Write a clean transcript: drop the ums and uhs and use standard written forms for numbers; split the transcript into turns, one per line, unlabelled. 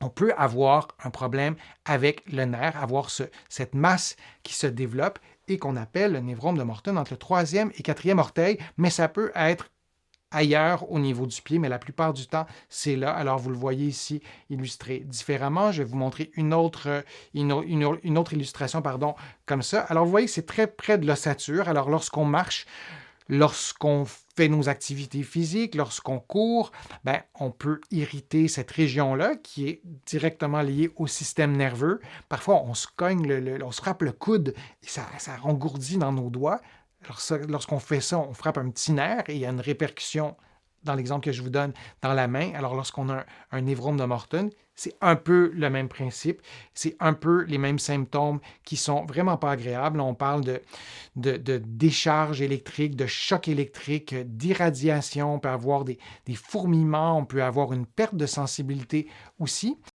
on peut avoir un problème avec le nerf, avoir cette masse qui se développe et qu'on appelle le névrome de Morton entre le troisième et quatrième orteil, mais ça peut être ailleurs au niveau du pied, mais la plupart du temps, c'est là. Alors, vous le voyez ici illustré différemment. Je vais vous montrer une autre illustration, pardon, comme ça. Alors, vous voyez que c'est très près de l'ossature. Alors, lorsqu'on marche, lorsqu'on fait nos activités physiques, lorsqu'on court, ben, on peut irriter cette région-là qui est directement liée au système nerveux. Parfois, on se cogne, on se frappe le coude et ça engourdit dans nos doigts. Alors lorsqu'on fait ça, on frappe un petit nerf et il y a une répercussion, dans l'exemple que je vous donne, dans la main. Alors lorsqu'on a un névrome de Morton, c'est un peu le même principe, c'est un peu les mêmes symptômes qui sont vraiment pas agréables. On parle de décharge électrique, de choc électrique, d'irradiation, on peut avoir des fourmillements, on peut avoir une perte de sensibilité aussi.